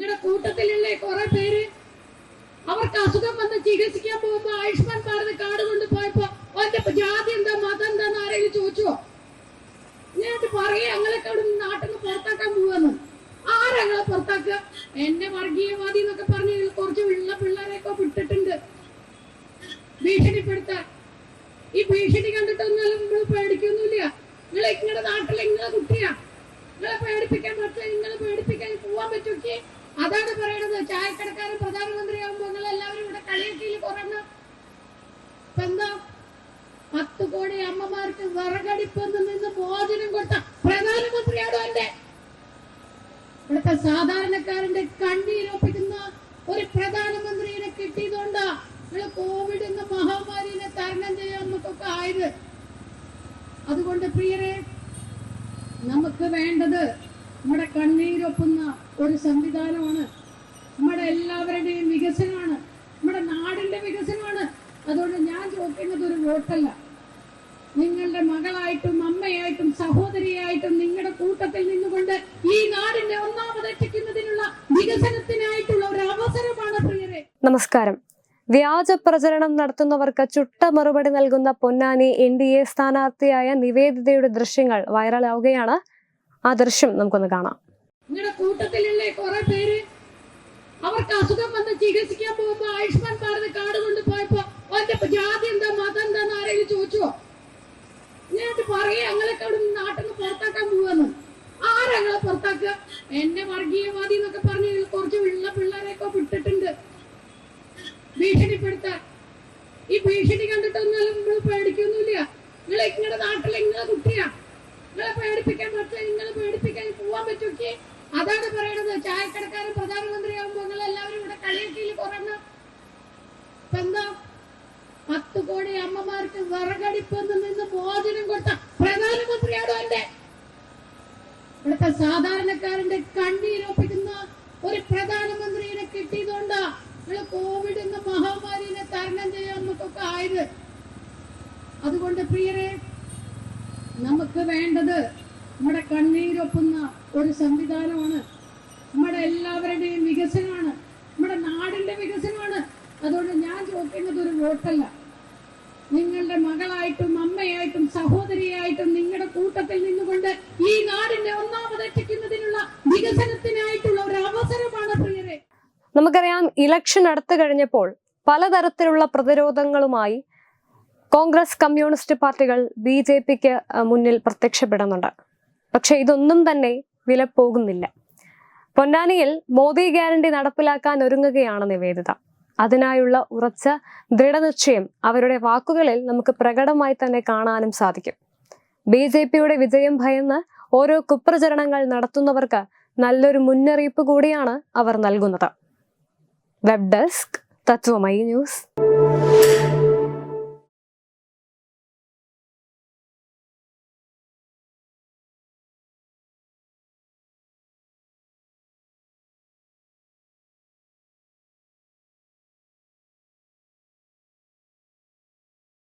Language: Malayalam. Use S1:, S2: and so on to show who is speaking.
S1: നിങ്ങളുടെ കൂട്ടത്തിലുള്ള കുറെ പേര് അവർക്ക് അസുഖം വന്ന് ചികിത്സിക്കാൻ പോകുമ്പോ ആയുഷ്മാൻ ഭാരത് കാർഡ് കൊണ്ട് പോയപ്പോ അവന്റെ ജാതി എന്താ മതം എന്താന്ന് ആരെങ്കിലും ചോദിച്ചോ? എന്നിട്ട് പറയാ ഞങ്ങളൊക്കെ അവിടെ നാട്ടിൽ നിന്ന് പുറത്താക്കാൻ പോവാന്ന്. ആരങ്ങളെ പുറത്താക്കുക? എന്നെ വർഗീയവാദി എന്നൊക്കെ പറഞ്ഞ് കുറച്ച് ഉള്ള പിള്ളേരെയൊക്കെ വിട്ടിട്ടുണ്ട് ഭീഷണിപ്പെടുത്താൻ. ഈ ഭീഷണി കണ്ടിട്ടൊന്നും നിങ്ങൾ പേടിക്കൊന്നുമില്ല. നിങ്ങളുടെ നാട്ടിൽ നിങ്ങളെ കുട്ടിയാ, നിങ്ങളെ പേടിപ്പിക്കാൻ പറ്റില്ല. നിങ്ങളെ പേടിപ്പിക്കാൻ പോവാൻ പറ്റൂക്കെ? അതാണ് പറയണത്. ചായക്കടക്കാരൻ പ്രധാനമന്ത്രിയാകുമ്പോ നിങ്ങൾ എല്ലാവരും ഇവിടെ കളിയാക്കിയിൽ കൊറോണ എന്താ 10 കോടി അമ്മമാർക്ക് വിറകടിപ്പൊന്ന് നിന്ന് മോചനം കൊടുത്ത പ്രധാനമന്ത്രിയാണോ എന്റെ? ഇവിടുത്തെ സാധാരണക്കാരന്റെ കണ്ണീരൊപ്പിക്കുന്ന ഒരു പ്രധാനമന്ത്രിയെ കിട്ടിയതുകൊണ്ടാ നിങ്ങൾ കോവിഡ് എന്ന മഹാമാരിനെ തരണം ചെയ്യാൻ നമുക്കൊക്കെ ആയത്. അതുകൊണ്ട് പ്രിയരെ, നമുക്ക് വേണ്ടത് നമ്മുടെ കണ്ണീരൊപ്പുന്ന ഒരു സംവിധാനമാണ്. നമ്മുടെ എല്ലാവരുടെയും വികസനമാണ്, നമ്മുടെ നാടിന്റെ വികസനമാണ്. അതുകൊണ്ട് ഞാൻ ചോദിക്കുന്നത് ഒരു വോട്ടല്ല. നിങ്ങളുടെ മകളായിട്ടും അമ്മയായിട്ടും സഹോദരിയായിട്ടും നിങ്ങളുടെ കൂട്ടത്തിൽ നിന്നുകൊണ്ട് ഈ നാടിന്റെ ഒന്നാമതെത്തിക്കുന്നതിനുള്ള വികസനത്തിനായിട്ടുള്ള ഒരു അവസരമാണ് പ്രിയരെ.
S2: നമസ്കാരം. വ്യാജ പ്രചരണം നടത്തുന്നവർക്ക് ചുട്ട മറുപടി നൽകുന്ന പൊന്നാനി NDA സ്ഥാനാർത്ഥിയായ നിവേദിതയുടെ ദൃശ്യങ്ങൾ വൈറലാവുകയാണ്. ആ ദൃശ്യം നമുക്കൊന്ന് കാണാം.
S1: നിങ്ങളുടെ കൂട്ടത്തിലുള്ള കുറെ പേര് അവർക്ക് അസുഖം വന്ന് ചികിത്സിക്കാൻ പോകുമ്പോ ആയുഷ്മാൻ ഭാരത് കാർഡ് കൊണ്ട് പോയപ്പോ അവന്റെ ജാതി എന്താ മതം എന്താന്ന് ആരെങ്കിലും ചോദിച്ചോ? എന്നിട്ട് പറയാ ഞങ്ങളൊക്കെ അവിടെ നാട്ടിൽ നിന്ന് പുറത്താക്കാൻ പോവാന്ന്. ആരങ്ങളെ പുറത്താക്കുക? എന്നെ വർഗീയവാദി എന്നൊക്കെ പറഞ്ഞ് കുറച്ച് ഉള്ള പിള്ളേരെയൊക്കെ വിട്ടിട്ടുണ്ട് ഭീഷണിപ്പെടുത്താൻ. ഈ ഭീഷണി കണ്ടിട്ടൊന്നും നിങ്ങൾ പേടിക്കൊന്നുമില്ല. നിങ്ങളുടെ നാട്ടിൽ നിങ്ങളെ കുട്ടിയാ, നിങ്ങളെ പേടിപ്പിക്കാൻ പറ്റില്ല. നിങ്ങളെ പേടിപ്പിക്കാൻ പോവാൻ പറ്റൂക്കെ? അതാണ് പറയണത്. ചായക്കടക്കാരൻ പ്രധാനമന്ത്രിയാകുമ്പോ നിങ്ങൾ എല്ലാവരും ഇവിടെ കളിയാക്കിയിൽ കൊറോണ എന്താ 10 കോടി അമ്മമാർക്ക് വിറകടിപ്പൊന്ന് നിന്ന് മോചനം കൊടുത്ത പ്രധാനമന്ത്രിയാണോ എന്റെ? ഇവിടുത്തെ സാധാരണക്കാരന്റെ കണ്ണീരൊപ്പിക്കുന്ന ഒരു പ്രധാനമന്ത്രിയെ കിട്ടിയതുകൊണ്ടാ നിങ്ങൾ കോവിഡ് എന്ന മഹാമാരിനെ തരണം ചെയ്യാൻ നമുക്കൊക്കെ ആയത്. അതുകൊണ്ട് പ്രിയരെ, നമുക്ക് വേണ്ടത് നമ്മുടെ കണ്ണീരൊപ്പുന്ന ഒരു സംവിധാനമാണ്. നമ്മുടെ എല്ലാവരുടെയും വികസനമാണ്, നമ്മുടെ നാടിന്റെ വികസനമാണ്. അതുകൊണ്ട് ഞാൻ ചോദിക്കുന്നത് ഒരു വോട്ടല്ല. നിങ്ങളുടെ മകളായിട്ടും അമ്മയായിട്ടും സഹോദരിയായിട്ടും നിങ്ങളുടെ കൂട്ടത്തിൽ നിന്നുകൊണ്ട് ഈ നാടിന്റെ ഒന്നാമതെത്തിക്കുന്നതിനുള്ള വികസനത്തിനായിട്ടുള്ള ഒരു അവസരമാണ് പ്രിയരെ.
S2: നമുക്കറിയാം, ഇലക്ഷൻ അടുത്തു കഴിഞ്ഞപ്പോൾ പലതരത്തിലുള്ള പ്രതിരോധങ്ങളുമായി കോൺഗ്രസ്, കമ്മ്യൂണിസ്റ്റ് പാർട്ടികൾ BJPക്ക് മുന്നിൽ പ്രത്യക്ഷപ്പെടുന്നുണ്ട്. പക്ഷെ ഇതൊന്നും തന്നെ വില പോകുന്നില്ല. പൊന്നാനിയിൽ മോദി ഗ്യാരണ്ടി നടപ്പിലാക്കാൻ ഒരുങ്ങുകയാണ് നിവേദിത. അതിനായുള്ള ഉറച്ച ദൃഢനിശ്ചയം അവരുടെ വാക്കുകളിൽ നമുക്ക് പ്രകടമായി തന്നെ കാണാനും സാധിക്കും. BJPയുടെ വിജയം ഭയന്ന് ഓരോ കുപ്രചരണങ്ങൾ നടത്തുന്നവർക്ക് നല്ലൊരു മുന്നറിയിപ്പ് കൂടിയാണ് അവർ നൽകുന്നത്. Web desk, Tatwamayi news.